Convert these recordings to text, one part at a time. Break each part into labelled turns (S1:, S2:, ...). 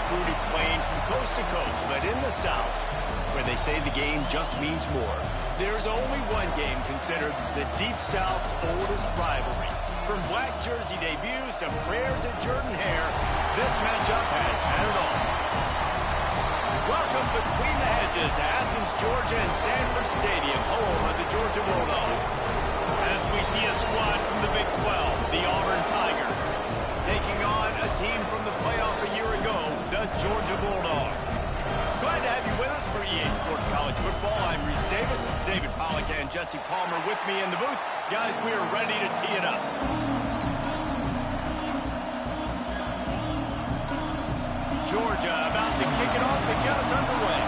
S1: fruited plain from coast to coast, but in the South, where they say the game just means more, there's only one game considered the Deep South's oldest rivalry. From black jersey debuts to prayers at Jordan Hare, this matchup has had it all. Welcome between the hedges to Athens, Georgia and Sanford Stadium, home of the Georgia Bulldogs. As we see a squad from the Big 12, the Auburn Tigers, taking on a team from the playoff a year ago, the Georgia Bulldogs. Glad to have you with us for EA Sports College Football. I'm Reese Davis, David Pollack and Jesse Palmer with me in the booth. Guys, we are ready to tee it up. Georgia about to kick it off to get us underway.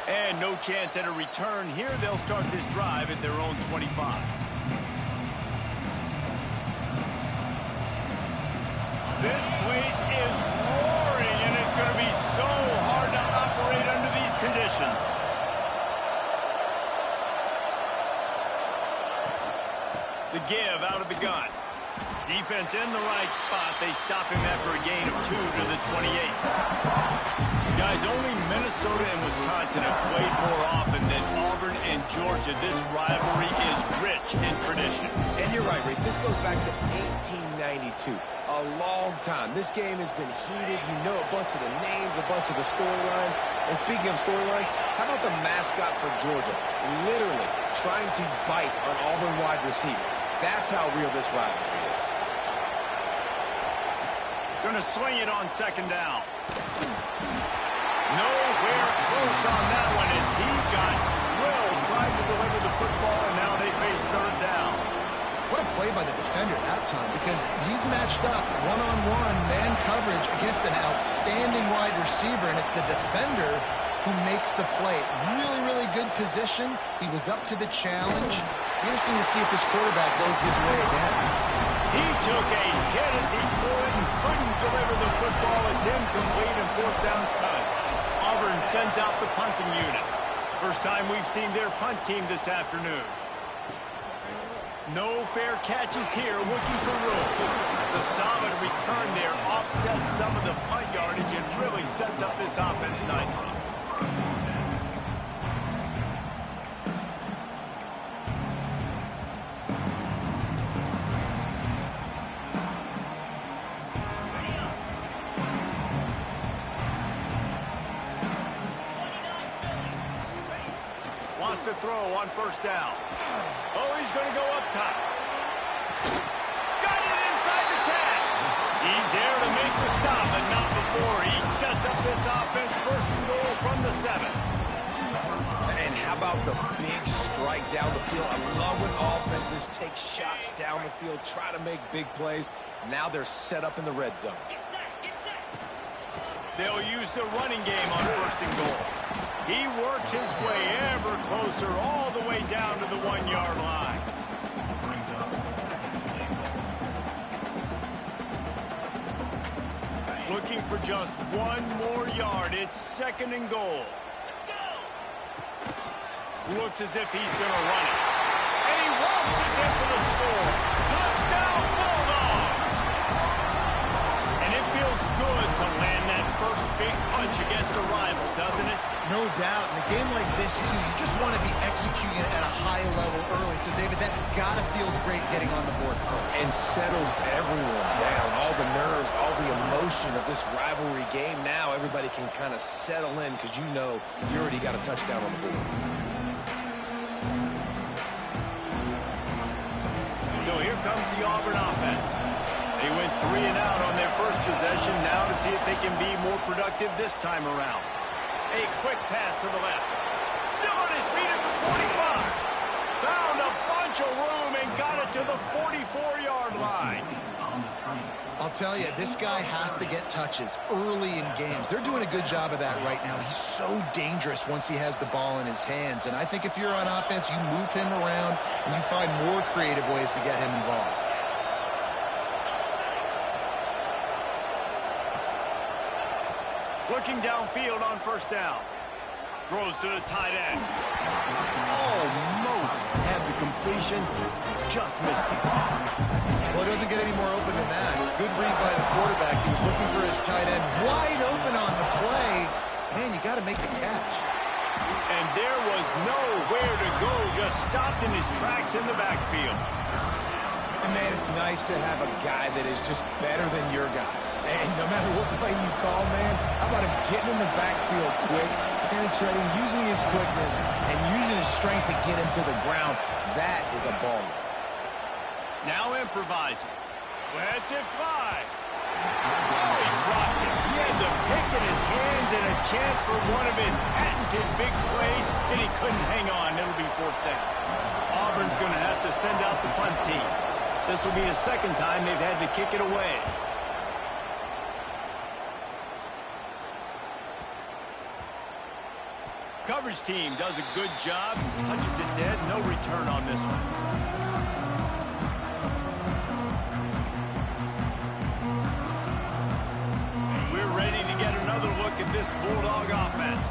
S1: And no chance at a return here. They'll start this drive at their own 25. This place is roaring, and it's going to be so hard to operate under these conditions. The give out of the gun. Defense in the right spot. They stop him after a gain of 2 to the 28. Guys, only Minnesota and Wisconsin have played more often than Auburn and Georgia. This rivalry is rich in tradition.
S2: And you're right, Reese. This goes back to 1892. A long time. This game has been heated. You know a bunch of the names, a bunch of the storylines. And speaking of storylines, how about the mascot for Georgia? Literally trying to bite an Auburn wide receiver. That's how real this rivalry is.
S1: Going to swing it on second down. Nowhere close on that one as he got drilled trying to deliver the football, and now they face third down.
S3: What a play by the defender that time, because he's matched up one-on-one man coverage against an outstanding wide receiver, and it's the defender who makes the play. Really, really good position. He was up to the challenge. Interesting to see if his quarterback goes his way again.
S1: He took a hit as he threw it and couldn't deliver the football. It's incomplete and fourth down's time. Auburn sends out the punting unit. First time we've seen their punt team this afternoon. No fair catches here, looking for room. The solid return there offsets some of the punt yardage and really sets up this offense nicely. Wants to throw on first down. Oh, he's going to go up top. Got it inside the 10. He's there to make the stop, but not before. He sets up this offense first and goal from the 7.
S2: And how about the big strike down the field? I love when offenses take shots down the field, try to make big plays. Now they're set up in the red zone.
S1: They'll use the running game on first and goal. He works his way ever closer all the way down to the 1-yard line. Looking for just one more yard. It's second and goal. Looks as if he's going to run it. And he waltzes in for the score. Touchdown, Bulldogs! And it feels good to land that first big punch against a rival, doesn't it?
S3: No doubt. In a game like this, too, you just want to be executing it at a high level early. So, David, that's got to feel great getting on the board first.
S2: And settles everyone down. All the nerves, all the emotion of this rivalry game. Now everybody can kind of settle in because you know you already got a touchdown on the board.
S1: So here comes the Auburn offense. They went 3 and out on their first possession. Now to see if they can be more productive this time around. A quick pass to the left. Still on his feet at the 45. Found a bunch of room and got it to the 44-yard line.
S3: I'll tell you, this guy has to get touches early in games. They're doing a good job of that right now. He's so dangerous once he has the ball in his hands. And I think if you're on offense, you move him around and you find more creative ways to get him involved.
S1: Looking downfield on first down. Throws to the tight end. Almost had the completion. Just missed it.
S3: Well, it doesn't get any more open than that. Good read by the quarterback. He was looking for his tight end. Wide open on the play. Man, you got to make the catch.
S1: And there was nowhere to go. Just stopped in his tracks in the backfield.
S2: And man, it's nice to have a guy that is just better than your guys. And no matter what play you call, man, how about him getting in the backfield quick, penetrating, using his quickness, and using his strength to get him to the ground. That is a baller.
S1: Now improvising. Lets it fly. Oh, he dropped it. He had the pick in his hands and a chance for one of his patented big plays, and he couldn't hang on. It'll be fourth down. Auburn's going to have to send out the punt team. This will be the second time they've had to kick it away. Coverage team does a good job. Touches it dead. No return on this one. We're ready to get another look at this Bulldog offense.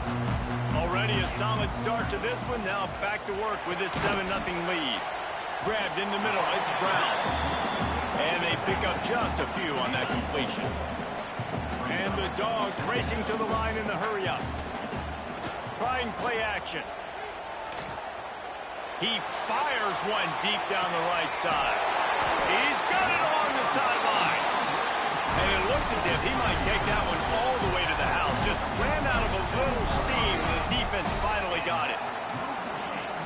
S1: Already a solid start to this one. Now back to work with this 7-0 lead. Grabbed in the middle. It's Brown. And they pick up just a few on that completion. And the Dogs racing to the line in the hurry-up. Trying play action. He fires one deep down the right side. He's got it along the sideline. And it looked as if he might take that one all the way to the house. Just ran out of a little steam, and the defense finally got it.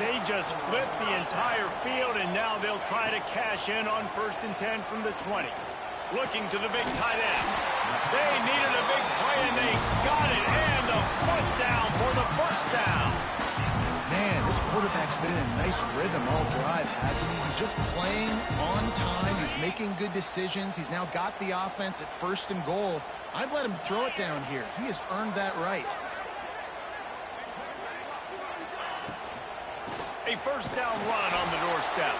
S1: They just flipped the entire field, and now they'll try to cash in on 1st and 10 from the 20. Looking to the big tight end. They needed a big play, and they got it. And the foot down for the first down.
S3: Man, this quarterback's been in a nice rhythm all drive, hasn't he? He's just playing on time. He's making good decisions. He's now got the offense at 1st and goal. I'd let him throw it down here. He has earned that right.
S1: A first down run on the doorstep.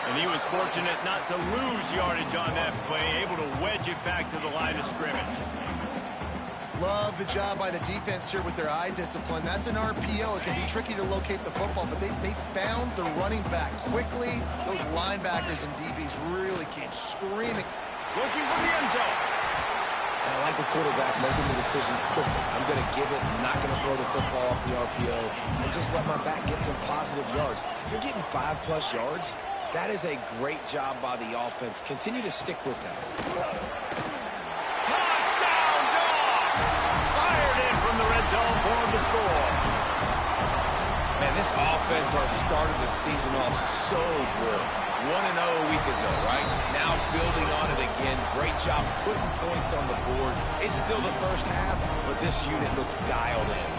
S1: And he was fortunate not to lose yardage on that play, able to wedge it back to the line of scrimmage.
S3: Love the job by the defense here with their eye discipline. That's an RPO. It can be tricky to locate the football, but they found the running back quickly. Those linebackers and DBs really came screaming.
S1: Looking for the end zone.
S2: And I like the quarterback making the decision quickly. I'm going to give it. I'm not going to throw the football off the RPO and just let my back get some positive yards. You're getting 5+ yards. That is a great job by the offense. Continue to stick with that.
S1: Touchdown, Dogs! Fired in from the red zone for the score.
S2: Man, this offense has started the season off so good. 1-0 a week ago, right? Now building on it again. Great job putting points on the board. It's still the first half, but this unit looks dialed in.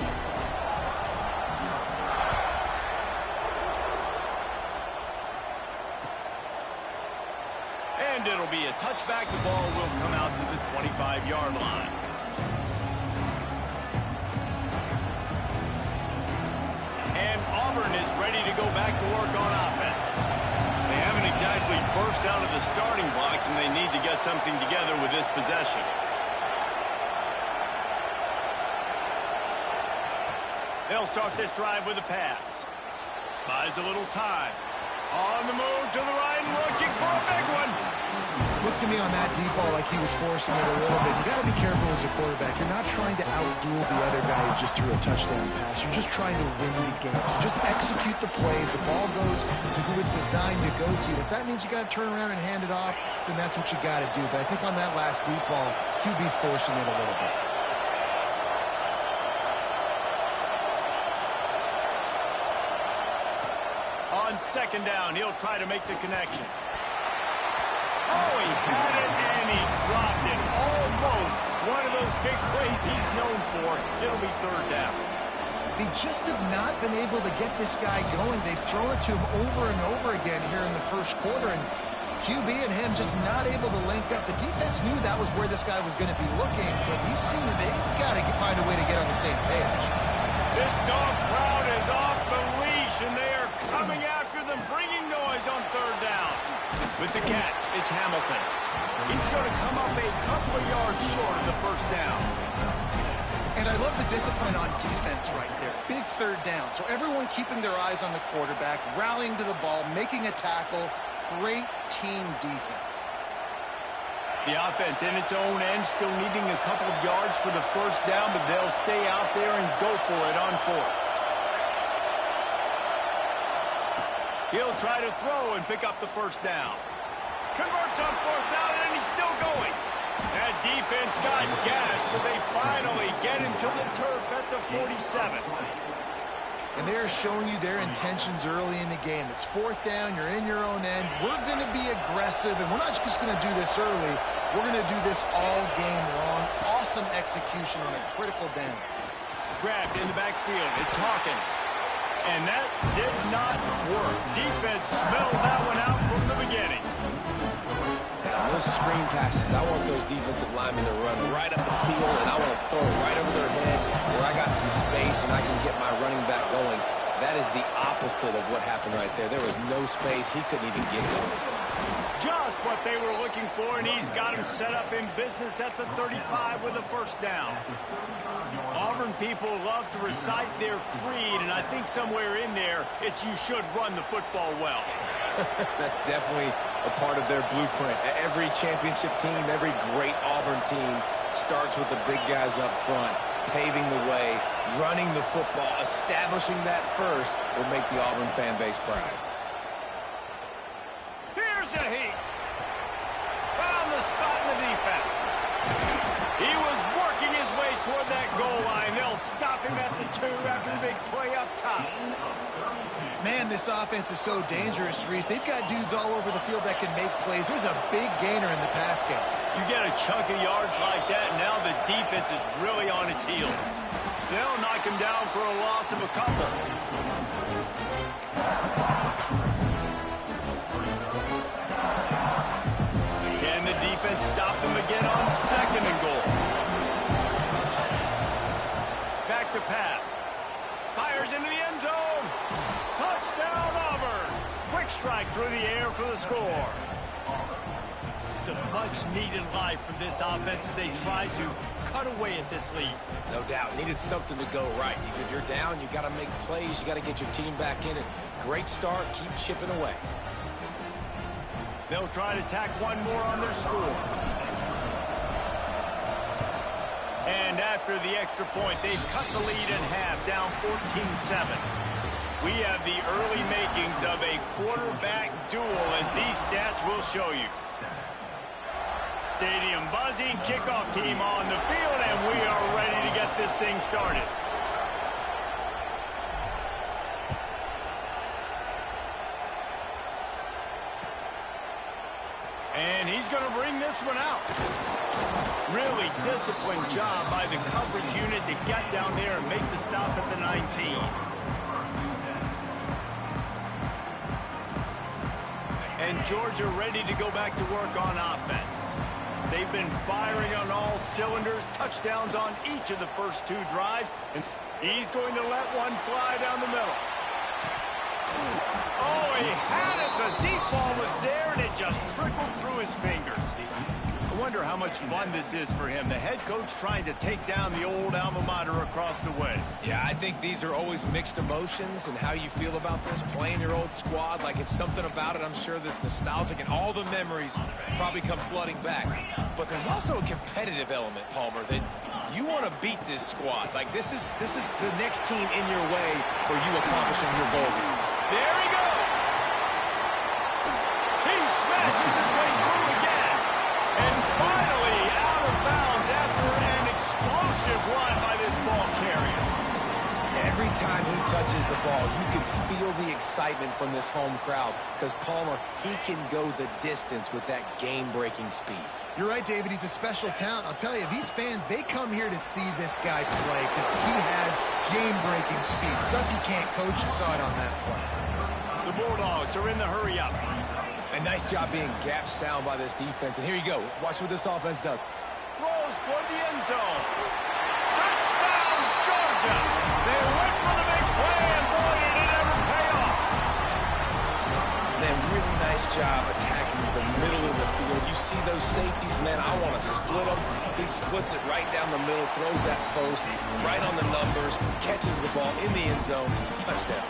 S1: And it'll be a touchback. The ball will come out to the 25-yard line. And Auburn is ready to go back to work on offense. They haven't exactly burst out of the starting blocks, and they need to get something together with this possession. They'll start this drive with a pass. Buys a little time. On the move to the right and looking for a big one.
S3: Looks to me on that deep ball like he was forcing it a little bit. You got to be careful as a quarterback. You're not trying to outduel the other guy who just threw a touchdown pass. You're just trying to win the game. So just execute the plays. The ball goes to who it's designed to go to. If that means you got to turn around and hand it off, then that's what you got to do. But I think on that last deep ball, QB forcing it a little bit.
S1: On second down, he'll try to make the connection. Oh, he had it and he dropped it. Almost one of those big plays he's known for. It'll be third down.
S3: They just have not been able to get this guy going. They've thrown it to him over and over again here in the first quarter, and QB and him just not able to link up. The defense knew that was where this guy was going to be looking, but these two, they've got to find a way to get on the same page.
S1: This dog crowd is off the leash, and they are coming after them, bringing noise on third down. With the catch, it's Hamilton. He's going to come up a couple of yards short of the first down.
S3: And I love the discipline on defense right there. Big third down. So everyone keeping their eyes on the quarterback, rallying to the ball, making a tackle. Great team defense.
S1: The offense in its own end, still needing a couple of yards for the first down, but they'll stay out there and go for it on fourth. He'll try to throw and pick up the first down. Converts on fourth down, and he's still going. That defense got gas, but they finally get him to the turf at the 47.
S3: And they're showing you their intentions early in the game. It's fourth down. You're in your own end. We're going to be aggressive, and we're not just going to do this early. We're going to do this all game long. Awesome execution on a critical down.
S1: Grabbed in the backfield. It's Hawkins. And that did not work. Defense smelled that one out from the beginning.
S2: On those screen passes, I want those defensive linemen to run right up the field, and I want to throw it right over their head where I got some space and I can get my running back going. That is the opposite of what happened right there. There was no space. He couldn't even get going.
S1: Just what they were looking for, and he's got him set up in business at the 35 with a first down. Auburn people love to recite their creed, and I think somewhere in there, it's you should run the football well.
S2: That's definitely a part of their blueprint. Every championship team, every great Auburn team starts with the big guys up front, paving the way, running the football, establishing that first will make the Auburn fan base proud.
S1: Here's a heat. Found the spot in the defense. He was working his way toward that goal line. They'll stop him at the 2 after the big play up top.
S3: Man, this offense is so dangerous, Reese. They've got dudes all over the field that can make plays. There's a big gainer in the pass game.
S1: You get a chunk of yards like that, now the defense is really on its heels. They'll knock him down for a loss of a couple. Can the defense stop them again on second and goal? Back to pass. Fires into the end zone. Touchdown, Auburn. Quick strike through the air for the score. It's a much-needed life for this offense as they try to cut away at this lead.
S2: No doubt. Needed something to go right. If you're down, you got to make plays. You got to get your team back in it. Great start. Keep chipping away.
S1: They'll try to tack one more on their score. And after the extra point, they've cut the lead in half, down 14-7. We have the early makings of a quarterback duel, as these stats will show you. Stadium buzzing, kickoff team on the field, and we are ready to get this thing started. And he's going to bring this one out. Really disciplined job by the coverage unit to get down there and make the stop at the 19. And Georgia ready to go back to work on offense. They've been firing on all cylinders, touchdowns on each of the first 2 drives, and he's going to let one fly down the middle. Oh, he had it. The deep ball was there, and it just trickled through his fingers. I wonder how much fun this is for him. The head coach trying to take down the old alma mater across the way.
S2: Yeah, I think these are always mixed emotions, and how you feel about this, playing your old squad, like it's something about it, I'm sure, that's nostalgic, and all the memories probably come flooding back. But there's also a competitive element, Palmer, that you want to beat this squad. Like, this is the next team in your way for you accomplishing your goals.
S1: There he goes. He smashes his way through again. And finally out of bounds after an explosive run by this ball carrier.
S2: Every time he touches the ball, you can feel the excitement from this home crowd, because Palmer, he can go the distance with that game-breaking speed.
S3: You're right, David. He's a special talent. I'll tell you, these fans, they come here to see this guy play because he has game-breaking speed. Stuff you can't coach. You saw it on that play.
S1: The Bulldogs are in the hurry-up.
S2: A nice job being gap sound by this defense. And here you go. Watch what this offense does.
S1: Throws toward the end zone. Touchdown, Georgia. They went for the big play, and boy, did it ever pay off.
S2: Man, really nice job attacking the middle of the field. You see those safeties, man, I want to split them. He splits it right down the middle, throws that post right on the numbers, catches the ball in the end zone, touchdown.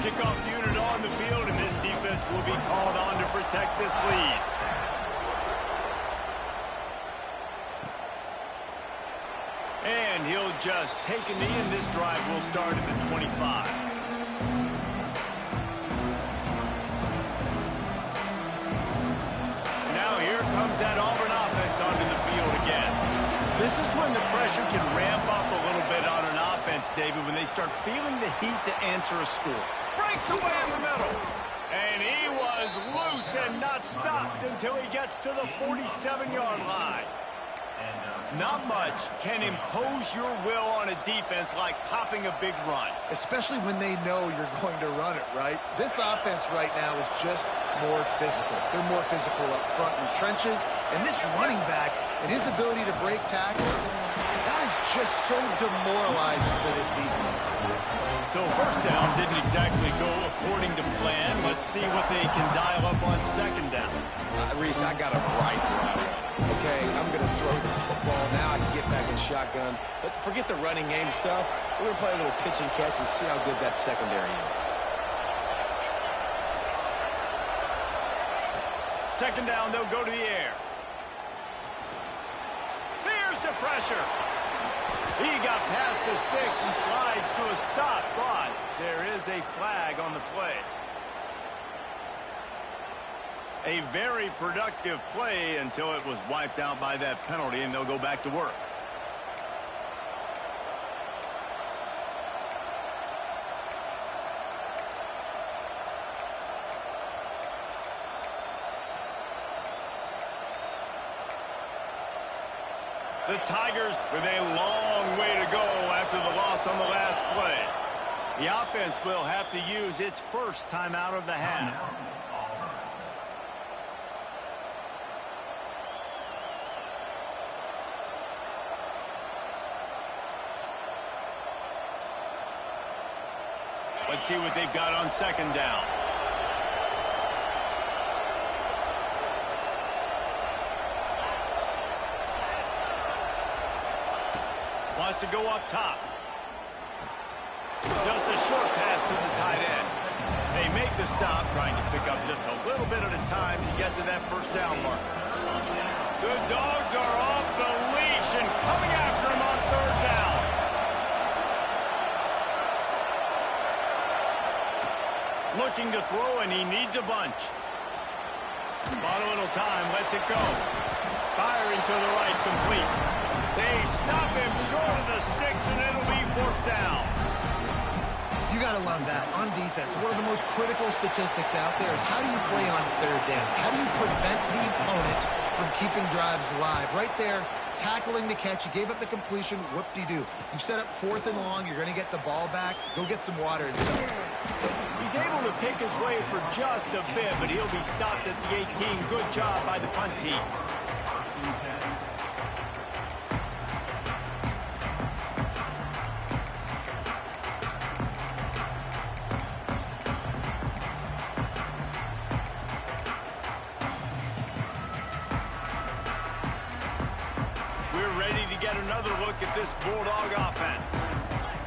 S1: Kickoff unit on the field, and this defense will be called on to protect this lead. And he'll just take a knee, and this drive will start at the 25. Now here comes that Auburn offense onto the field again. This is when the pressure can ramp up a little bit on an offense, David, when they start feeling the heat to answer a score. Breaks away in the middle. And he was loose and not stopped until he gets to the 47-yard line. Not much can impose your will on a defense like popping a big run.
S3: Especially when they know you're going to run it, right? This offense right now is just more physical. They're more physical up front in the trenches. And this running back and his ability to break tackles, that is just so demoralizing for this defense.
S1: So first down didn't exactly go according to plan. Let's see what they can dial up on second down.
S2: Reese, I got him right. Okay, I'm going to throw the football. Now I can get back in shotgun. Let's forget the running game stuff. We're going to play a little pitch and catch and see how good that secondary is.
S1: Second down, they'll go to the air. Here's the pressure. He got past the sticks and slides to a stop, but there is a flag on the play. A very productive play until it was wiped out by that penalty, and they'll go back to work. The Tigers with a long way to go after the loss on the last play. The offense will have to use its first timeout of the half. Let's see what they've got on second down. Wants to go up top. Just a short pass to the tight end. They make the stop, trying to pick up just a little bit at a time to get to that first down marker. The Dogs are off the leash and coming after him on third down. Looking to throw, and he needs a bunch. Bought a little time, lets it go. Firing to the right, complete. They stop him short of the sticks, and it'll be fourth down.
S3: You got to love that. On defense, one of the most critical statistics out there is how do you play on third down? How do you prevent the opponent from keeping drives alive? Right there, tackling the catch. You gave up the completion. Whoop-de-doo. You've set up fourth and long. You're going to get the ball back. Go get some water and celebrate.
S1: He's able to pick his way for just a bit, but he'll be stopped at the 18. Good job by the punt team. We're ready to get another look at this Bulldog offense.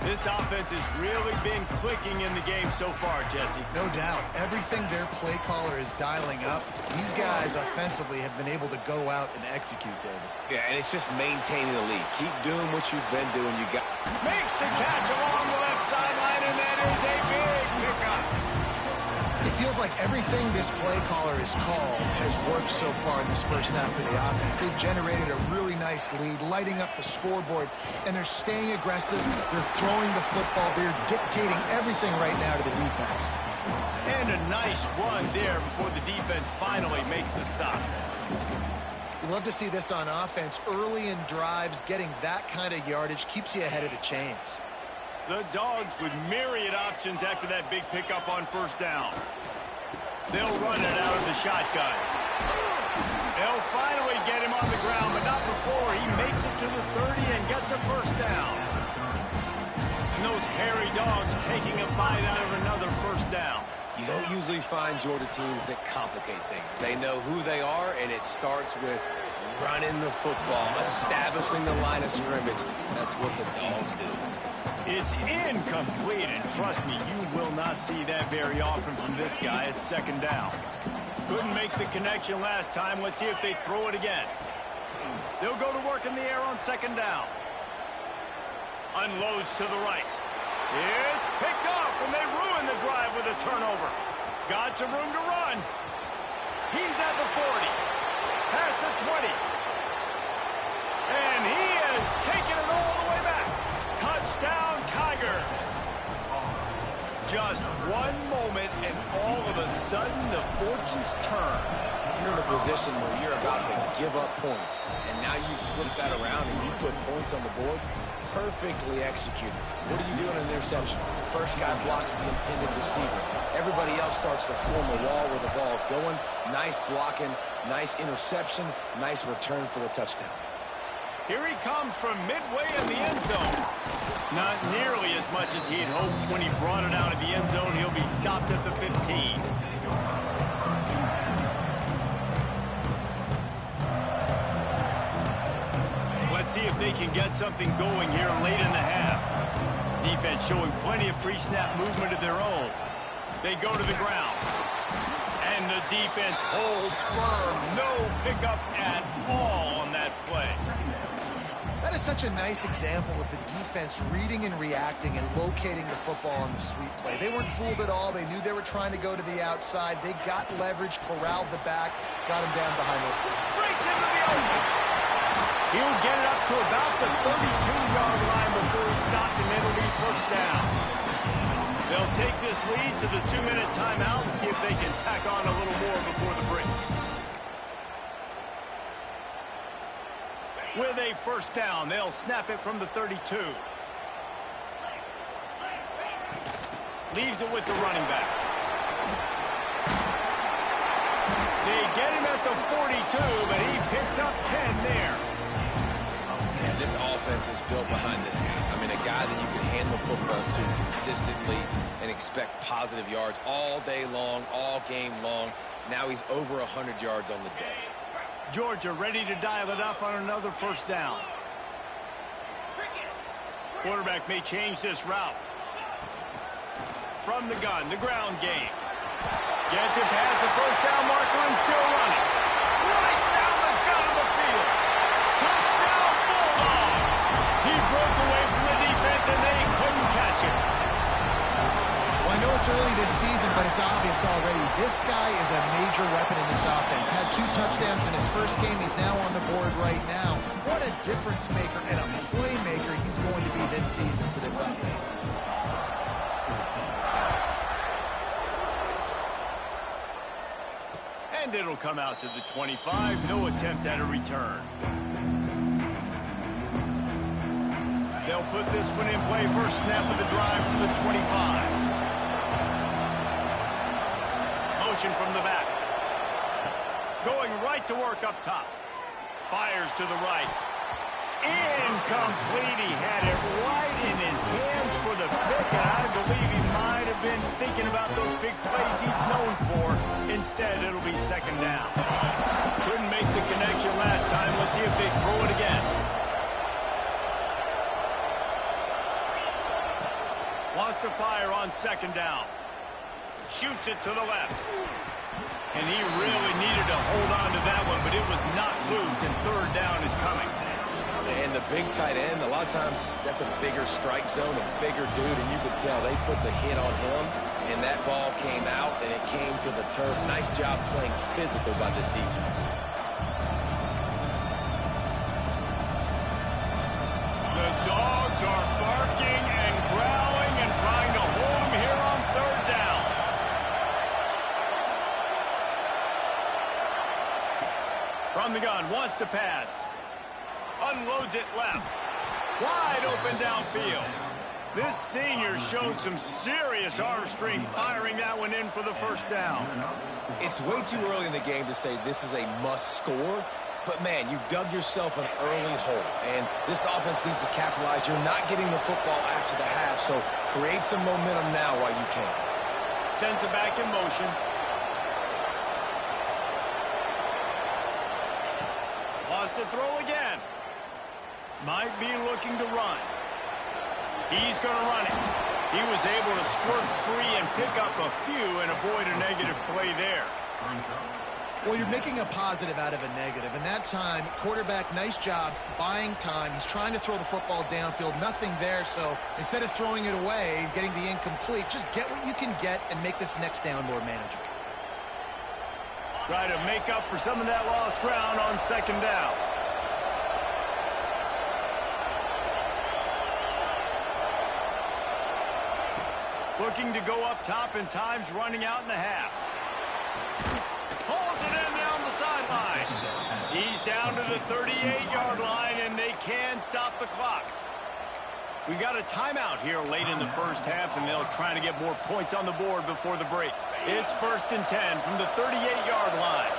S1: This offense has really been clicking in the game so far, Jesse.
S3: No doubt. Everything their play caller is dialing up, these guys offensively have been able to go out and execute, David.
S2: Yeah, and it's just maintaining the lead. Keep doing what you've been doing. You got
S1: Makes the catch along the left sideline, and that is a big pickup.
S3: It feels like everything this play caller has called has worked so far in this first half for the offense. They've generated a really nice lead, lighting up the scoreboard, and they're staying aggressive. They're throwing the football. They're dictating everything right now to the defense.
S1: And a nice run there before the defense finally makes the stop.
S3: You love to see this on offense. Early in drives, getting that kind of yardage keeps you ahead of the chains.
S1: The Dogs with myriad options after that big pickup on first down. They'll run it out of the shotgun. They'll finally get him on the ground, but not before he makes it to the 30 and gets a first down. And those hairy Dogs taking a bite out of another first down.
S2: You don't usually find Georgia teams that complicate things. They know who they are, and it starts with running the football, establishing the line of scrimmage. That's what the Dogs do.
S1: It's incomplete, and trust me, you will not see that very often from this guy. It's second down. Couldn't make the connection last time. Let's see if they throw it again. They'll go to work in the air on second down. Unloads to the right. It's picked off, and they ruin the drive with a turnover. Got some room to run. He's at the 40. Past the 20. And he has taken it all the way back. Touchdown, Tigers. Just one moment, and all of a sudden, the fortunes turn.
S2: You're in a position where you're about to give up points, and now you flip that around and you put points on the board. Perfectly executed. What do you do in an interception? First guy blocks the intended receiver. Everybody else starts to form a wall where the ball's going. Nice blocking, nice interception, nice return for the touchdown.
S1: Here he comes from midway in the end zone. Not nearly as much as he'd hoped. When he brought it out of the end zone, he'll be stopped at the 15. Let's see if they can get something going here late in the half. Defense showing plenty of pre-snap movement of their own. They go to the ground. And the defense holds firm. No pickup at all on that play.
S3: That is such a nice example of the defense reading and reacting and locating the football on the sweep play. They weren't fooled at all. They knew they were trying to go to the outside. They got leverage, corralled the back, got him down behind the
S1: breaks into the open. He'll get it up to about the 32-yard line before he's stopped, and it'll be first down. They'll take this lead to the 2-minute timeout and see if they can tack on a little more before the break. With a first down, they'll snap it from the 32. Leaves it with the running back. They get him at the 42, but he picked up 10 there.
S2: Man, this offense is built behind this guy. I mean, a guy that you can hand the football to consistently and expect positive yards all day long, all game long. Now he's over 100 yards on the day.
S1: Georgia ready to dial it up on another first down. Quarterback may change this route. From the gun, the ground game. Gets it past the first down marker and still running. Right down the gut of the field. Touchdown, Bulldogs. He broke away from the defense and they couldn't catch him.
S3: Well, I know it's early this season, but it's obvious already. This guy is a major weapon in this offense. Had 2 touchdowns in his first game. He's now on the board right now. What a difference maker and a playmaker he's going to be this season for this offense.
S1: And it'll come out to the 25. No attempt at a return. They'll put this one in play. First snap of the drive from the 25. Motion from the back. Going right to work up top. Fires to the right. Incomplete. He had it right in his hands for the pick, and I believe he might have been thinking about those big plays he's known for. Instead, it'll be second down. Couldn't make the connection last time. Let's see if they throw it again. Wants to fire on second down. Shoots it to the left. And he really needed to hold on to that one, but it was not loose, and third down is coming.
S2: And the big tight end, a lot of times that's a bigger strike zone, a bigger dude, and you could tell they put the hit on him, and that ball came out, and it came to the turf. Nice job playing physical by this defense.
S1: The Dogs are barking and growling and trying to hold him here on third down. From the gun, wants to pass. Unloads it left. Wide open downfield. This senior showed some serious arm strength firing that one in for the first down.
S2: It's way too early in the game to say this is a must score, but man, you've dug yourself an early hole, and this offense needs to capitalize. You're not getting the football after the half, so create some momentum now while you can.
S1: Sends it back in motion. Wants to throw again. Might be looking to run. He's going to run it. He was able to squirt free and pick up a few and avoid a negative play there.
S3: Well, you're making a positive out of a negative. And that time, quarterback, nice job buying time. He's trying to throw the football downfield. Nothing there. So instead of throwing it away, getting the incomplete, just get what you can get and make this next down more manageable.
S1: Try to make up for some of that lost ground on second down. Looking to go up top, and time's running out in the half. Pulls it in down the sideline. He's down to the 38-yard line, and they can stop the clock. We got a timeout here late in the first half, and they'll try to get more points on the board before the break. It's 1st and 10 from the 38-yard line.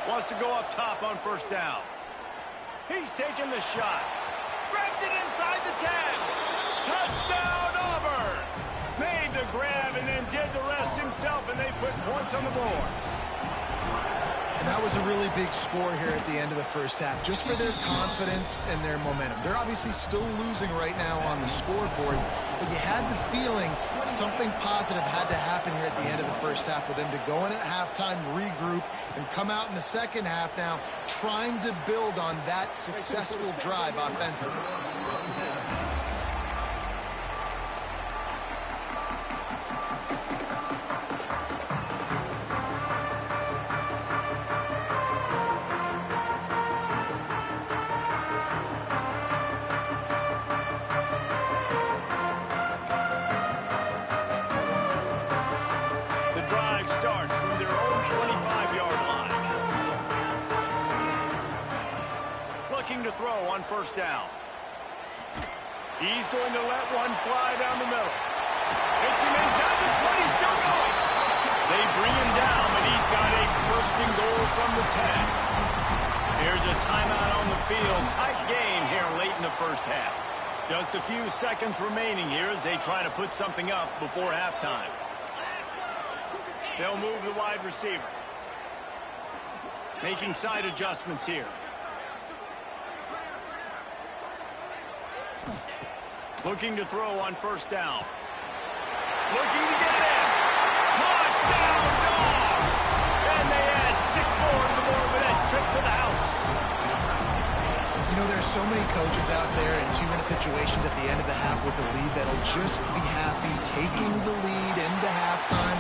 S1: Wants to go up top on first down. He's taking the shot. Grabs it inside the 10. Touchdown, Auburn! Made the grab and then did the rest himself, and they put points on the board.
S3: And that was a really big score here at the end of the first half, just for their confidence and their momentum. They're obviously still losing right now on the scoreboard, but you had the feeling something positive had to happen here at the end of the first half for them to go in at halftime, regroup, and come out in the second half now trying to build on that successful drive offensively.
S1: To throw on first down. He's going to let one fly down the middle. Hits him inside the 20, still going. They bring him down, but he's got a 1st and goal from the 10. Here's a timeout on the field. Tight game here late in the first half. Just a few seconds remaining here as they try to put something up before halftime. They'll move the wide receiver. Making side adjustments here. Looking to throw on first down. Looking to get in. Touchdown, Dogs! And they add 6 more to the board with that trip to the house.
S3: You know, there's so many coaches out there in 2-minute situations at the end of the half with the lead that'll just be happy taking the lead into halftime.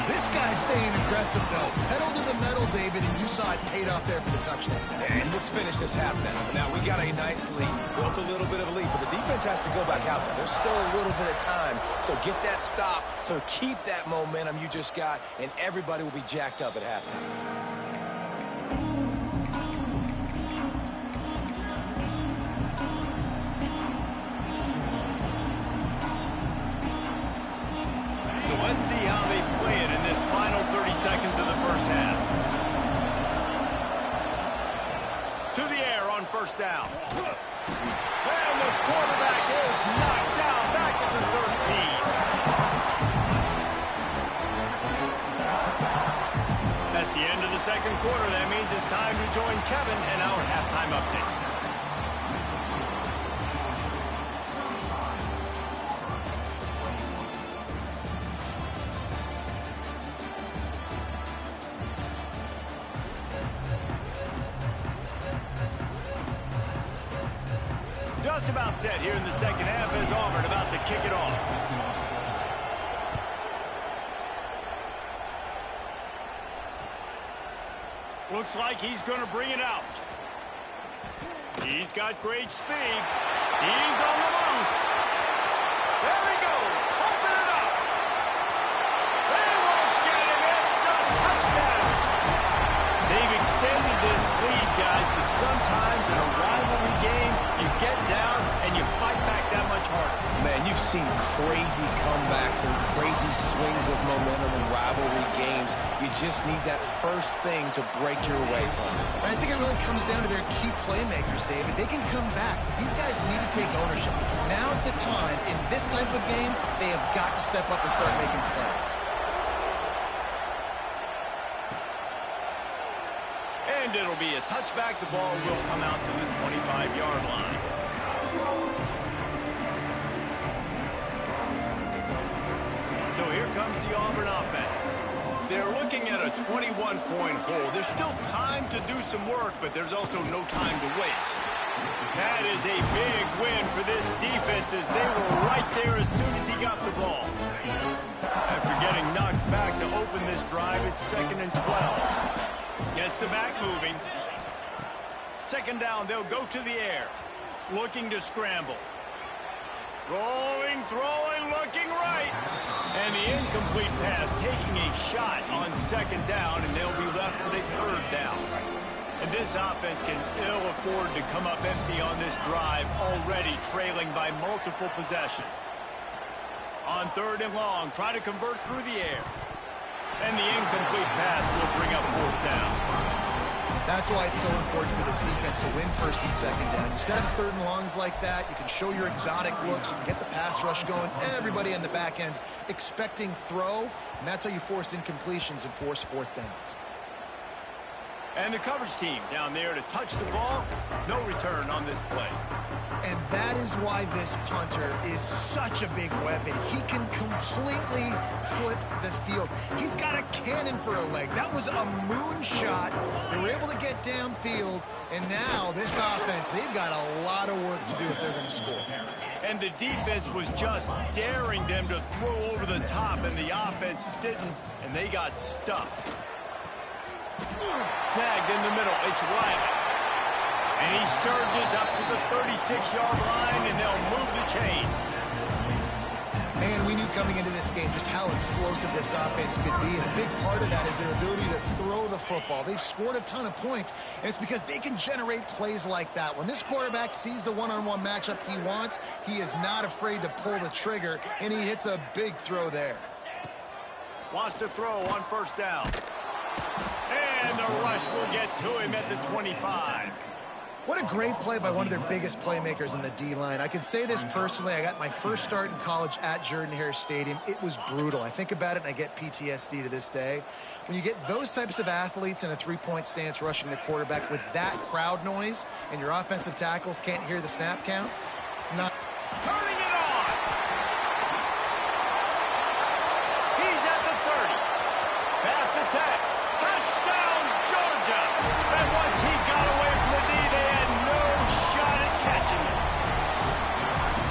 S3: This guy's staying aggressive, though. Pedal to the metal, David, and you saw it paid off there for the touchdown.
S2: And let's finish this half now. Now, we got a nice lead. Built a little bit of a lead, but the defense has to go back out there. There's still a little bit of time. So get that stop to keep that momentum you just got, and everybody will be jacked up at halftime.
S1: So let's see how they play it in this final 30 seconds of the first half. To the air on first down. And the quarterback is knocked down back at the 13. That's the end of the second quarter. That means it's time to join Kevin and our halftime update. Just about set here in the second half as Auburn about to kick it off. Looks like he's going to bring it out. He's got great speed. He's on the loose. There he goes. Open it up. They won't get him. It's a touchdown. They've extended this lead, guys, but sometimes in a rivalry game, you get down and you fight back that much harder.
S2: Man, you've seen crazy comebacks and crazy swings of momentum in rivalry games. You just need that first thing to break your way, Palmer.
S3: I think it really comes down to their key playmakers, David. They can come back, but these guys need to take ownership. Now's the time. In this type of game, they have got to step up and start making plays.
S1: And it'll be a touchback. The ball will come out to the 25-yard line. So here comes the Auburn offense. They're looking at a 21-point hole. There's still time to do some work, but there's also no time to waste. That is a big win for this defense as they were right there as soon as he got the ball. After getting knocked back to open this drive, it's 2nd and 12. Gets the back moving. 2nd down, they'll go to the air. Looking to scramble. Rolling, throwing, looking right. And the incomplete pass taking a shot on 2nd down, and they'll be left with a 3rd down. And this offense can ill afford to come up empty on this drive, already trailing by multiple possessions. On 3rd and long, try to convert through the air. And the incomplete pass will bring up 4th down.
S3: That's why it's so important for this defense to win 1st and 2nd down. You set up 3rd and longs like that, you can show your exotic looks, you can get the pass rush going, everybody on the back end expecting throw, and that's how you force incompletions and force 4th downs.
S1: And the coverage team down there to touch the ball. No return on this play.
S3: And that is why this punter is such a big weapon. He can completely flip the field. He's got a cannon for a leg. That was a moonshot. They were able to get downfield, and now this offense, they've got a lot of work to do if they're going to score.
S1: And the defense was just daring them to throw over the top, and the offense didn't, and they got stuffed. Snagged in the middle. It's Riley. And he surges up to the 36-yard line, and they'll move the chain.
S3: Man, we knew coming into this game just how explosive this offense could be, and a big part of that is their ability to throw the football. They've scored a ton of points, and it's because they can generate plays like that. When this quarterback sees the one-on-one matchup he wants, he is not afraid to pull the trigger, and he hits a big throw there.
S1: Wants to throw on 1st down. And the rush will get to him at the 25.
S3: What a great play by one of their biggest playmakers in the D-line. I can say this personally. I got my first start in college at Jordan-Hare Stadium. It was brutal. I think about it, and I get PTSD to this day. When you get those types of athletes in a three-point stance rushing the quarterback with that crowd noise, and your offensive tackles can't hear the snap count, it's not...
S1: Turning it on! He's at the 30. Pass attack. Touchdown, Georgia! And once he got away from the knee, they had no shot at catching it.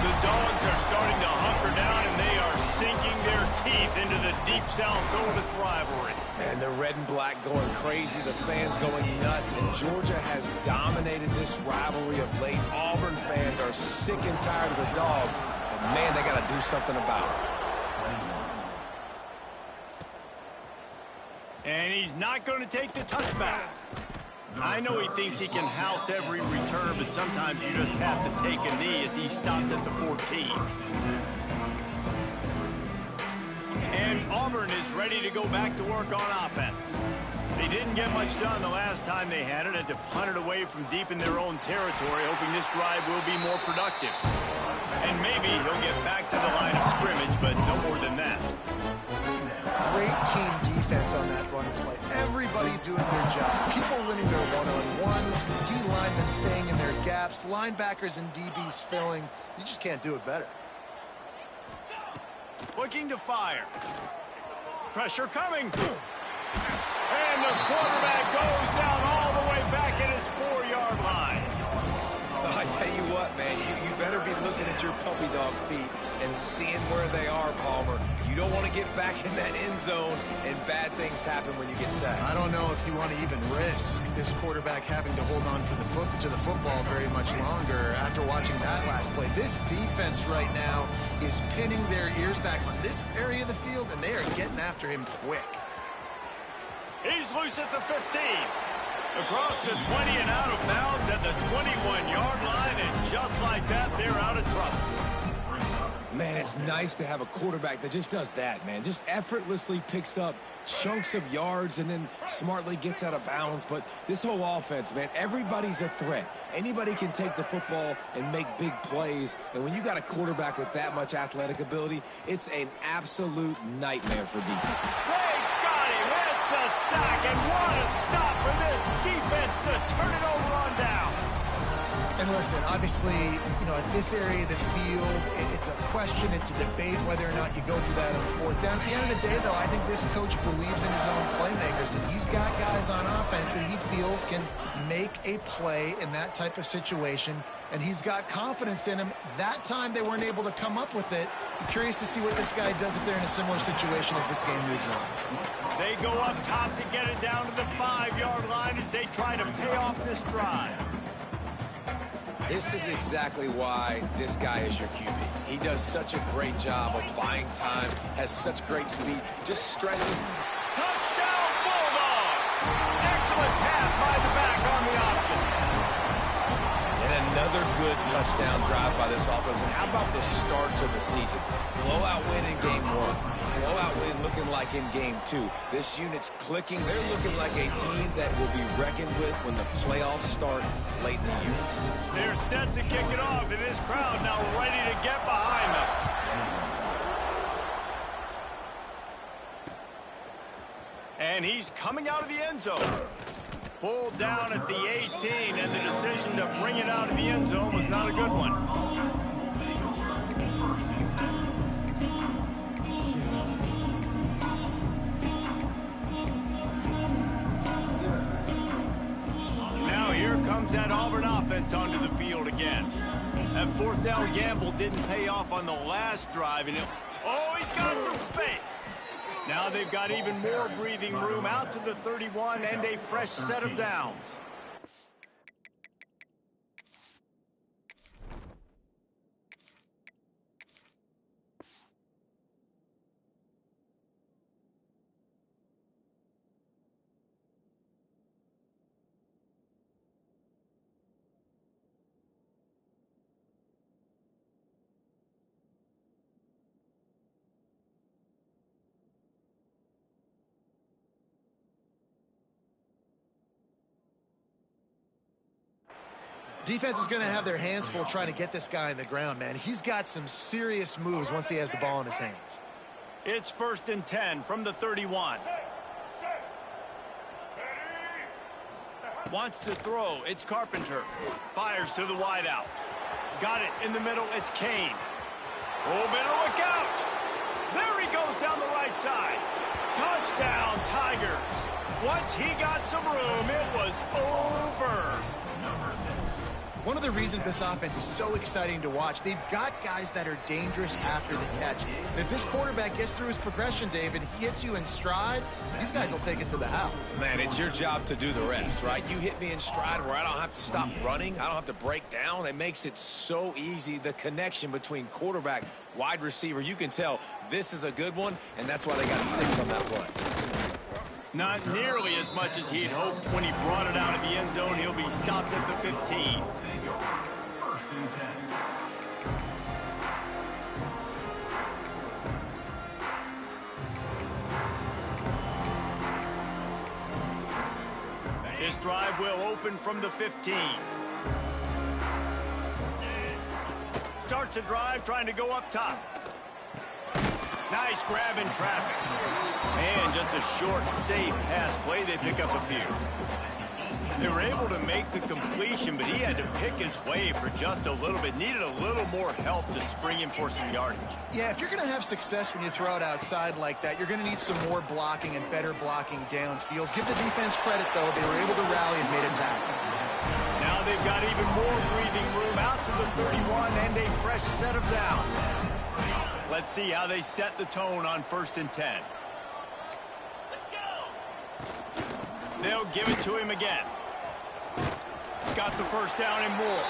S1: The Dogs are starting to hunker down, and they are sinking their teeth into the Deep South's oldest rivalry.
S2: And the red and black going crazy, the fans going nuts, and Georgia has dominated this rivalry of late. Auburn fans are sick and tired of the Dogs, but man, they got to do something about it.
S1: And he's not going to take the touchback. I know he thinks he can house every return, but sometimes you just have to take a knee as he stopped at the 14. And Auburn is ready to go back to work on offense. They didn't get much done the last time they had it, and to punt it away from deep in their own territory, hoping this drive will be more productive. And maybe he'll get back to the line of scrimmage, but no more than that.
S3: Great team defense on that run play. Everybody doing their job. People winning their one-on-ones, D linemen staying in their gaps, linebackers and DBs filling. You just can't do it better.
S1: Looking to fire. Pressure coming. And the quarterback goes down all the way back at his 4-yard line.
S2: I tell you what, man, you better be looking at your puppy dog feet and seeing where they are, Palmer. You don't want to get back in that end zone and bad things happen when you get sacked.
S3: I don't know if you want to even risk this quarterback having to hold on to the football very much longer after watching that last play. This defense right now is pinning their ears back on this area of the field, and they are getting after him quick.
S1: He's loose at the 15. Across the 20 and out of bounds at the 21-yard line, and just like that, they're out of trouble.
S2: Man, it's nice to have a quarterback that just does that, man. Just effortlessly picks up chunks of yards and then smartly gets out of bounds. But this whole offense, man, everybody's a threat. Anybody can take the football and make big plays. And when you got a quarterback with that much athletic ability, it's an absolute nightmare for defense.
S1: They got him. It's a sack, and what a stop for this defense to turn it over on down.
S3: And listen, obviously, at this area of the field, it's a question, it's a debate whether or not you go for that on fourth down. At the end of the day, though, I think this coach believes in his own playmakers, and he's got guys on offense that he feels can make a play in that type of situation, and he's got confidence in him. That time they weren't able to come up with it. I'm curious to see what this guy does if they're in a similar situation as this game moves on.
S1: They go up top to get it down to the 5-yard line as they try to pay off this drive.
S2: This is exactly why this guy is your QB. He does such a great job of buying time, has such great speed, just stresses.
S1: Touchdown, Bulldogs! Excellent pass by the back on the option.
S2: And another good touchdown drive by this offense. And how about the start to the season? Blowout win in game 1. Blowout win looking like in game 2. This unit's clicking. They're looking like a team that will be reckoned with when the playoffs start late in the year.
S1: They're set to kick it off, and this crowd now ready to get behind them. And he's coming out of the end zone. Pulled down at the 18, and the decision to bring it out of the end zone was not a good one. Now here comes that Auburn offense onto the field again. That fourth down gamble didn't pay off on the last drive, and he's got some space. Now they've got even more breathing room out to the 31 and a fresh set of downs.
S3: Defense is going to have their hands full trying to get this guy on the ground, man. He's got some serious moves once he has the ball in his hands.
S1: It's 1st and 10 from the 31. Wants to throw. It's Carpenter. Fires to the wideout. Got it in the middle. It's Kane. Oh, better look out. There he goes down the right side. Touchdown, Tigers. Once he got some room, it was over.
S3: One of the reasons this offense is so exciting to watch, they've got guys that are dangerous after the catch. And if this quarterback gets through his progression, David, he hits you in stride, these guys will take it to the house.
S2: Man, it's your job to do the rest, right? You hit me in stride where I don't have to stop running. I don't have to break down. It makes it so easy, the connection between quarterback, wide receiver. You can tell this is a good one, and that's why they got 6 on that play.
S1: Not nearly as much as he'd hoped when he brought it out of the end zone. He'll be stopped at the 15. This drive will open from the 15. Starts a drive trying to go up top. Nice grab in traffic. And just a short, safe pass play. They pick up a few. They were able to make the completion, but he had to pick his way for just a little bit. Needed a little more help to spring him for some yardage.
S3: Yeah, if you're going to have success when you throw it outside like that, you're going to need some more blocking and better blocking downfield. Give the defense credit, though. They were able to rally and made a tackle.
S1: Now they've got even more breathing room out to the 31 and a fresh set of downs. Let's see how they set the tone on 1st and 10. Let's go. They'll give it to him again. Got the first down and more.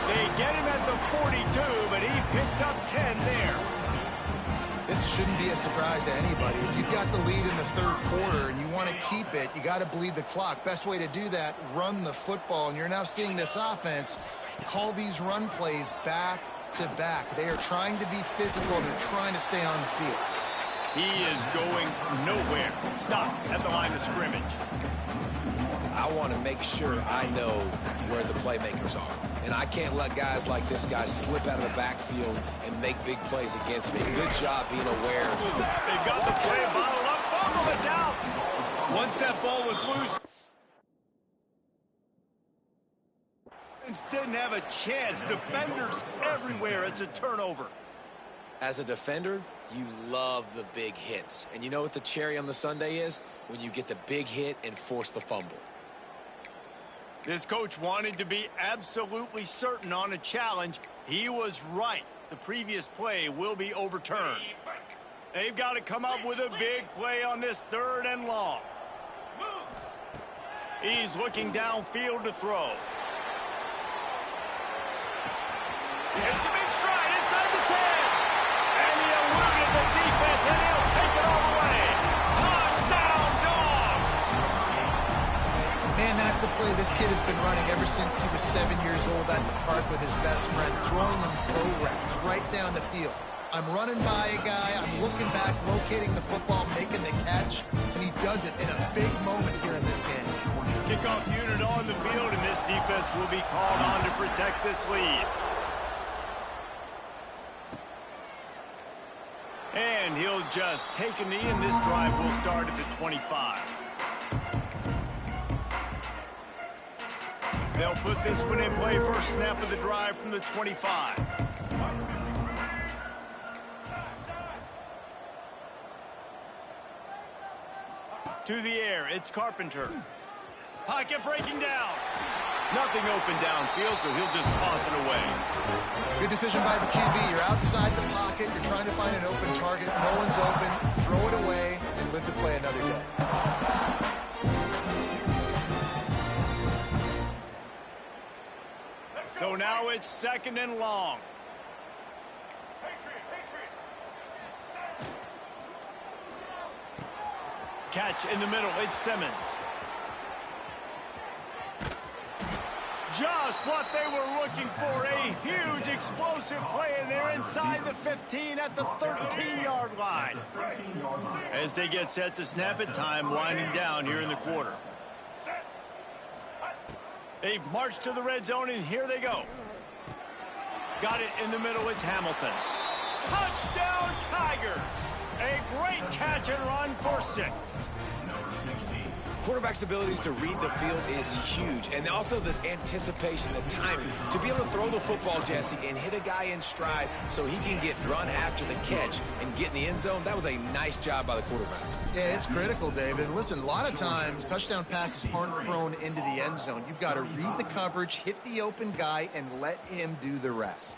S1: They get him at the 42, but he picked up 10 there.
S3: This shouldn't be a surprise to anybody. If you've got the lead in the 3rd quarter and you want to keep it, you got to bleed the clock. Best way to do that, run the football. And you're now seeing this offense call these run plays back back-to-back. They are trying to be physical. They're trying to stay on the field.
S1: He is going nowhere. Stop at the line of scrimmage.
S2: I want to make sure I know where the playmakers are. And I can't let guys like this guy slip out of the backfield and make big plays against me. Good job being aware.
S1: They've got the play bottled up. Fumble, it's out. Once that ball was loose, didn't have a chance. Defenders everywhere. It's a turnover.
S2: As a defender, you love the big hits. And you know what the cherry on the sundae is? When you get the big hit and force the fumble.
S1: This coach wanted to be absolutely certain on a challenge. He was right. The previous play will be overturned. They've got to come up with a big play on this 3rd and long. He's looking downfield to throw. Hits him in stride inside the 10. And he eluded the defense, and he'll take it all the way. Touchdown, Dogs!
S3: Man, that's a play this kid has been running ever since he was 7 years old at the park with his best friend, throwing him go routes right down the field. I'm running by a guy, I'm looking back, locating the football, making the catch, and he does it in a big moment here in this game.
S1: Kickoff unit on the field, and this defense will be called on to protect this lead. And he'll just take a knee, and this drive will start at the 25. They'll put this one in play. First snap of the drive from the 25. To the air, it's Carpenter. Pocket breaking down. Nothing open downfield, so he'll just toss it away.
S3: Good decision by the QB. You're outside the pocket. You're trying to find an open target. No one's open. Throw it away and live to play another day.
S1: So now it's 2nd and long. Catch in the middle. It's Simmons. Just what they were looking for, a huge explosive play, and they're inside the 15 at the 13-yard line. As they get set to snap it, time winding down here in the quarter. They've marched to the red zone, and here they go. Got it in the middle, it's Hamilton. Touchdown, Tigers! A great catch and run for 6.
S2: Quarterback's abilities to read the field is huge. And also the anticipation, the timing. To be able to throw the football, Jesse, and hit a guy in stride so he can get run after the catch and get in the end zone, that was a nice job by the quarterback.
S3: Yeah, it's critical, David. And listen, a lot of times touchdown passes aren't thrown into the end zone. You've got to read the coverage, hit the open guy, and let him do the rest.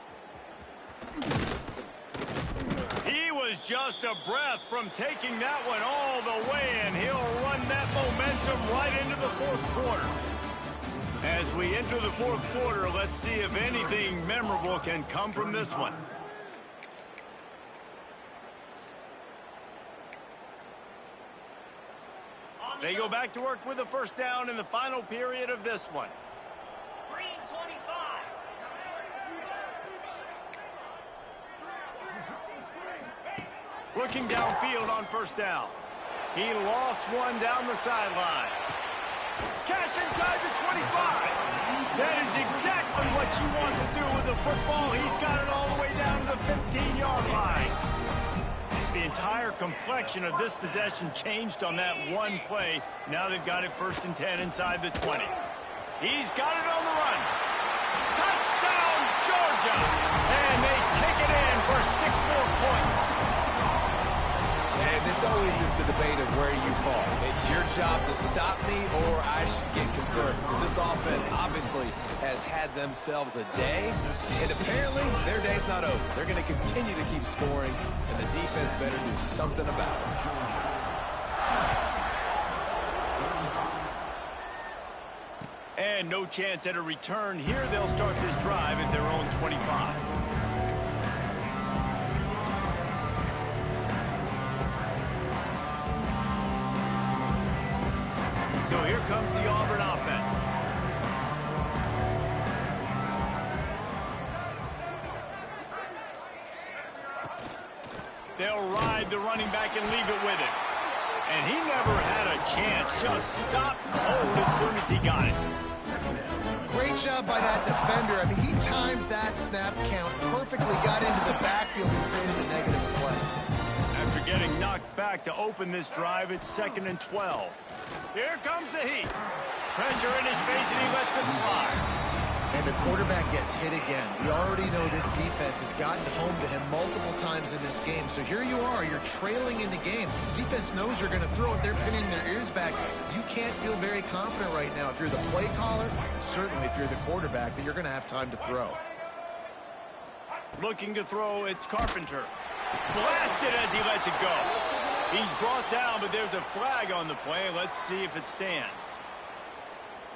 S1: He was just a breath from taking that one all the way, and he'll run that momentum right into the 4th quarter. As we enter the 4th quarter, let's see if anything memorable can come from this one. They go back to work with a first down in the final period of this one.
S4: Green 25.
S1: Looking downfield on first down. He lost one down the sideline. Catch inside the 25. That is exactly what you want to do with the football. He's got it all the way down to the 15-yard line. The entire complexion of this possession changed on that one play. Now they've got it 1st and 10 inside the 20. He's got it on the run. Touchdown, Georgia! And they take it in for 6 more points.
S2: And this always is the debate of where you fall. It's your job to stop me, or I should get concerned. Because this offense obviously has had themselves a day. And apparently, their day's not over. They're going to continue to keep scoring, and the defense better do something about it.
S1: And no chance at a return here. They'll start this drive at their own 25. So here comes the Auburn offense. They'll ride the running back and leave it with him. And he never had a chance. Just stopped cold as soon as he got it.
S3: Great job by that defender. I mean, he timed that snap count perfectly, got into the backfield and created a negative play.
S1: After getting knocked back to open this drive, it's 2nd and 12. Here comes the heat. Pressure in his face, and he lets it fly.
S3: And the quarterback gets hit again. We already know this defense has gotten home to him multiple times in this game. So here you are, you're trailing in the game. Defense knows you're going to throw it. They're pinning their ears back. You can't feel very confident right now if you're the play caller, certainly if you're the quarterback, that you're going to have time to throw.
S1: Looking to throw, it's Carpenter. Blasted as he lets it go. He's brought down, but there's a flag on the play. Let's see if it stands.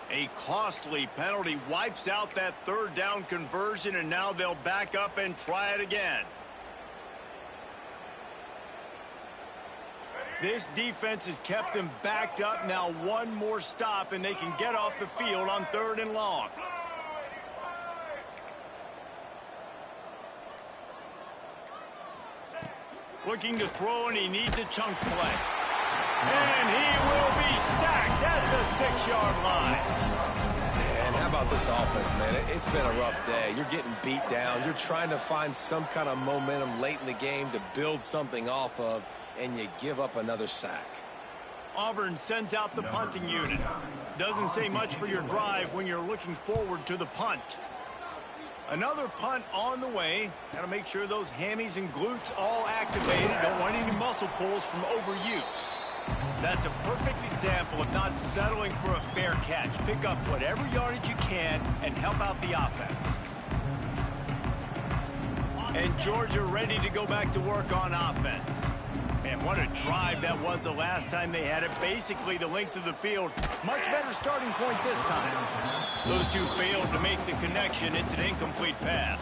S1: A costly penalty wipes out that 3rd down conversion, and now they'll back up and try it again. This defense has kept them backed up. Now one more stop, and they can get off the field on 3rd and long. Looking to throw, and he needs a chunk play. And he will be sacked at the 6-yard line.
S2: And how about this offense, man? It's been a rough day. You're getting beat down. You're trying to find some kind of momentum late in the game to build something off of, and you give up another sack.
S1: Auburn sends out the punting unit. Doesn't say much for your drive when you're looking forward to the punt. Another punt on the way. Got to make sure those hammies and glutes all activated. Don't want any muscle pulls from overuse. That's a perfect example of not settling for a fair catch. Pick up whatever yardage you can and help out the offense. And Georgia ready to go back to work on offense. Man, what a drive that was the last time they had it. Basically the length of the field. Much better starting point this time. Those two failed to make the connection. It's an incomplete pass.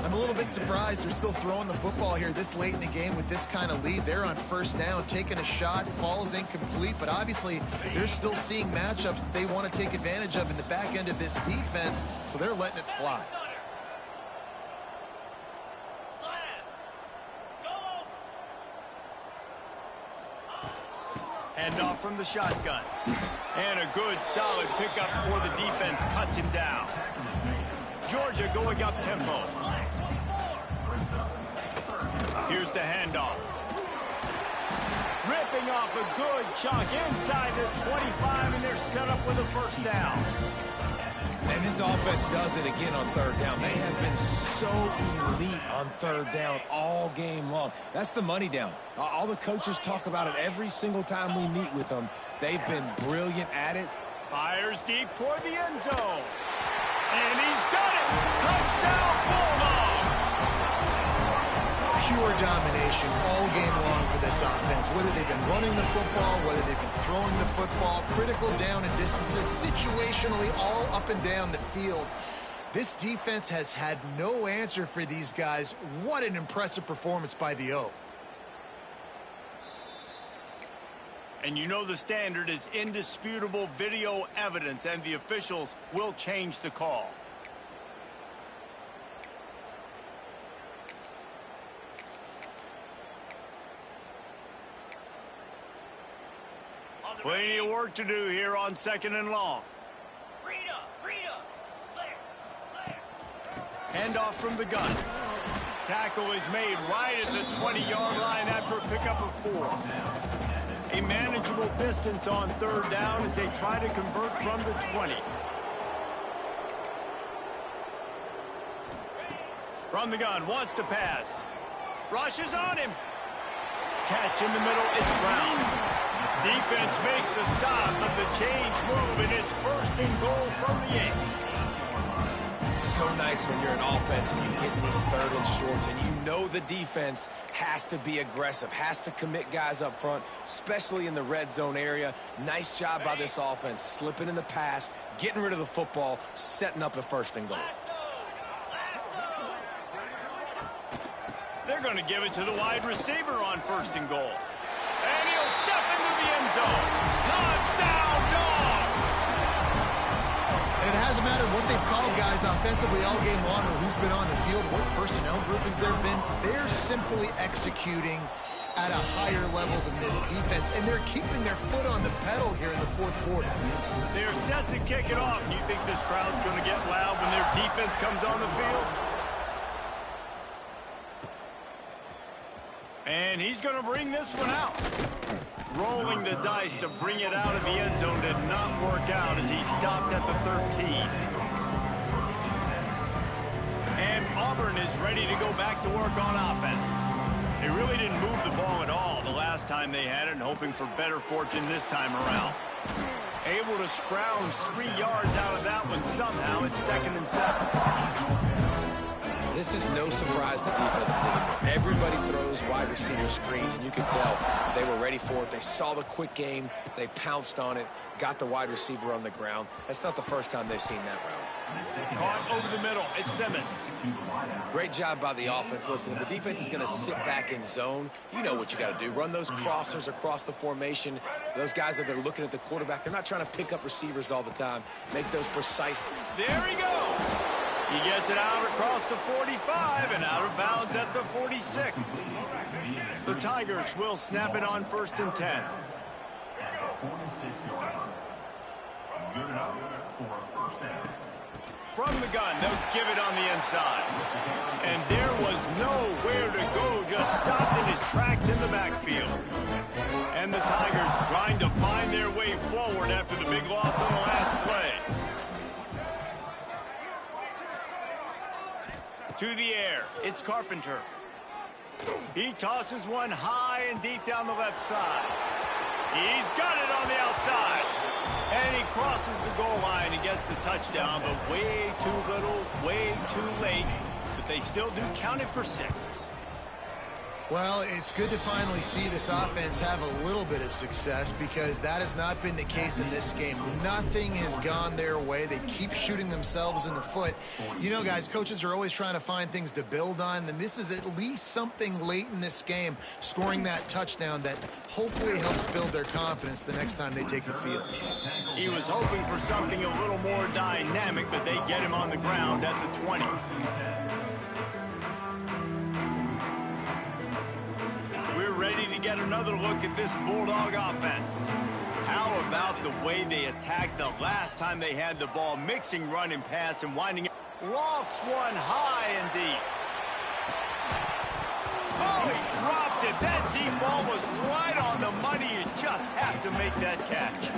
S3: I'm a little bit surprised they're still throwing the football here this late in the game with this kind of lead. They're on 1st down, taking a shot, falls incomplete, but obviously they're still seeing matchups that they want to take advantage of in the back end of this defense, so they're letting it fly.
S1: Hand off from the shotgun. And a good, solid pickup before the defense cuts him down. Georgia going up tempo. Here's the handoff. Ripping off a good chunk inside the 25, and they're set up with a 1st down.
S2: And this offense does it again on 3rd down. They have been so elite on 3rd down all game long. That's the money down. All the coaches talk about it every single time we meet with them. They've been brilliant at it.
S1: Fires deep toward the end zone. And he's got it. Touchdown, Bulldogs.
S3: Pure domination all game long for this offense. Whether they've been running the football, whether they've been throwing the football, critical down and distances, situationally all up and down the field. This defense has had no answer for these guys. What an impressive performance by the O.
S1: And you know the standard is indisputable video evidence, and the officials will change the call. Plenty of work to do here on 2nd and long. Handoff from the gun. Tackle is made right at the 20-yard line after a pickup of 4. A manageable distance on 3rd down as they try to convert from the 20. From the gun, wants to pass. Rushes on him. Catch in the middle, it's Brown. Defense makes a stop of the change move, and it's 1st and goal from the 8.
S2: So nice when you're an offense and you're getting these 3rd and shorts, and you know the defense has to be aggressive, has to commit guys up front, especially in the red zone area. Nice job by this offense, slipping in the pass, getting rid of the football, setting up a 1st and goal.
S1: They're going to give it to the wide receiver on 1st and goal. And he'll step into the end zone. Touchdown, Dogs!
S3: And it hasn't mattered what they've called, guys, out there. defensively all game long or who's been on the field, what personnel groupings there have been. They're simply executing at a higher level than this defense, and they're keeping their foot on the pedal here in the fourth quarter.
S1: They're set to kick it off. You think this crowd's going to get loud when their defense comes on the field? And he's going to bring this one out. Rolling the dice to bring it out of the end zone did not work out as he stopped at the 13. And Auburn is ready to go back to work on offense. They really didn't move the ball at all the last time they had it, and hoping for better fortune this time around. Able to scrounge 3 yards out of that one somehow. It's 2nd and 7.
S2: This is no surprise to defenses anymore. Everybody throws wide receiver screens, and you can tell they were ready for it. They saw the quick game. They pounced on it, got the wide receiver on the ground. That's not the first time they've seen that route.
S1: Caught over the middle. It's Simmons.
S2: Great job by the offense. Listen, if the defense is going to sit back in zone, you know what you got to do. Run those crossers across the formation. Those guys that are looking at the quarterback, they're not trying to pick up receivers all the time. Make those precise.
S1: There he goes. He gets it out across the 45 and out of bounds at the 46. The Tigers will snap it on 1st and 10. From the gun, they'll give it on the inside. And there was nowhere to go, just stopped in his tracks in the backfield. And the Tigers trying to find their way forward after the big loss on the last play. To the air, it's Carpenter. He tosses one high and deep down the left side. He's got it on the outside. And he crosses the goal line and gets the touchdown, but way too little, way too late. But they still do count it for 6.
S3: Well, it's good to finally see this offense have a little bit of success because that has not been the case in this game. Nothing has gone their way. They keep shooting themselves in the foot. You know, guys, coaches are always trying to find things to build on, and this is at least something late in this game, scoring that touchdown that hopefully helps build their confidence the next time they take the field.
S1: He was hoping for something a little more dynamic, but they get him on the ground at the 20. We're ready to get another look at this Bulldog offense. How about the way they attacked the last time they had the ball, mixing run and pass and winding it. Lofts one high and deep. Oh, he dropped it. That deep ball was right on the money. You just have to make that catch.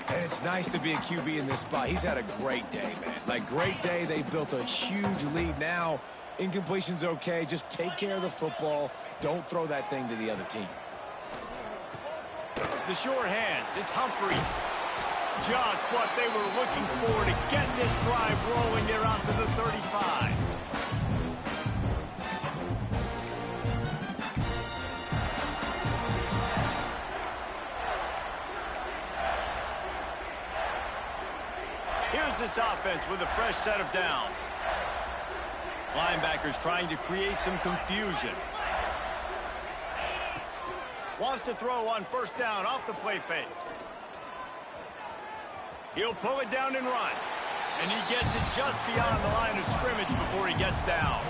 S2: And it's nice to be a QB in this spot. He's had a great day, man. Like, great day. They built a huge lead. Now, incompletion's okay. Just take care of the football. Don't throw that thing to the other team.
S1: The short hands. It's Humphreys. Just what they were looking for to get this drive rolling. They're out to the 35. Here's this offense with a fresh set of downs. Linebackers trying to create some confusion. Wants to throw on 1st down off the play fake. He'll pull it down and run. And he gets it just beyond the line of scrimmage before he gets down.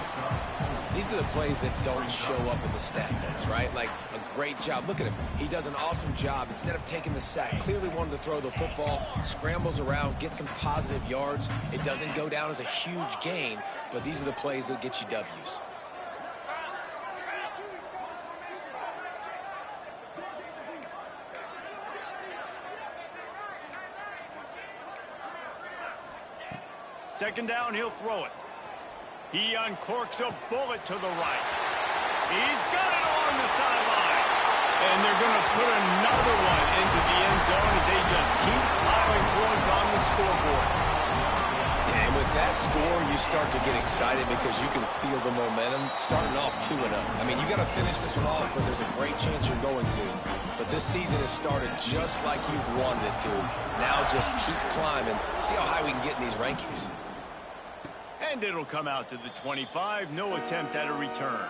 S2: These are the plays that don't show up in the stat books, right? Like, a great job. Look at him. He does an awesome job. Instead of taking the sack, clearly wanted to throw the football, scrambles around, get some positive yards. It doesn't go down as a huge gain, but these are the plays that get you W's.
S1: Second down, he'll throw it. He uncorks a bullet to the right. He's got it along the sideline. And they're going to put another one into the end zone as they just keep piling points on the scoreboard.
S2: And with that score, you start to get excited because you can feel the momentum starting off 2-0. I mean, you got to finish this one off, but there's a great chance you're going to. But this season has started just like you've wanted it to. Now just keep climbing. See how high we can get in these rankings.
S1: And it'll come out to the 25. No attempt at a return.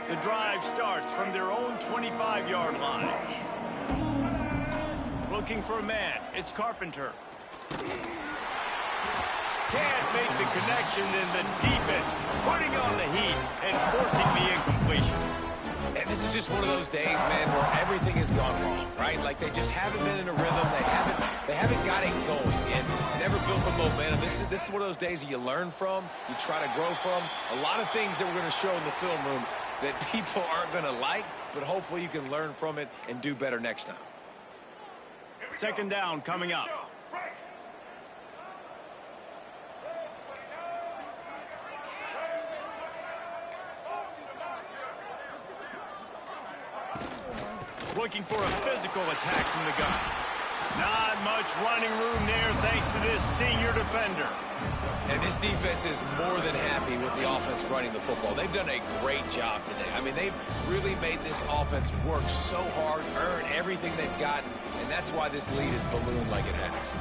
S1: The drive starts from their own 25-yard line. looking for a man. It's Carpenter. Can't make the connection, and the defense putting on the heat and forcing the incompletion.
S2: And this is just one of those days, man, where everything has gone wrong, right? Like they just haven't been in a rhythm. They haven't got it going and never built the momentum. This is one of those days that you learn from, you try to grow from. A lot of things that we're going to show in the film room that people aren't going to like, but hopefully you can learn from it and do better next time.
S1: Second down coming up. Looking for a physical attack from the gun. Not much running room there thanks to this senior defender.
S2: And this defense is more than happy with the offense running the football. They've done a great job today. I mean, they've really made this offense work so hard, earn everything they've gotten, and that's why this lead is ballooned like it has.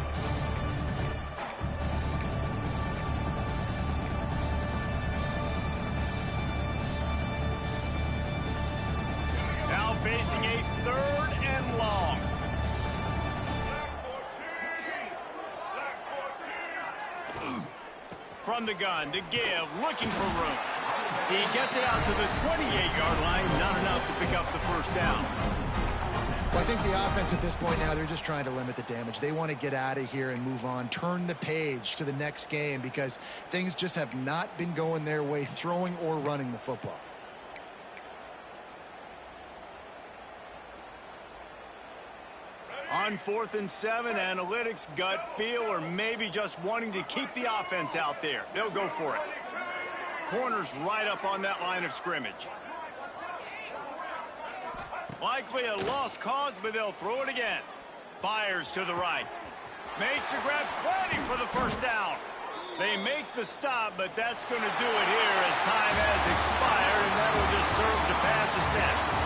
S1: Now facing a third and long. From the gun to give, looking for room. He gets it out to the 28-yard line, not enough to pick up the first down.
S3: Well, I think the offense at this point now, they're just trying to limit the damage. They want to get out of here and move on, turn the page to the next game because things just have not been going their way, throwing or running the football.
S1: On 4th and 7, analytics, gut feel, or maybe just wanting to keep the offense out there. They'll go for it. Corners right up on that line of scrimmage. Likely a lost cause, but they'll throw it again. Fires to the right. Makes the grab, plenty for the first down. They make the stop, but that's going to do it here as time has expired, and that will just serve to pad the stats.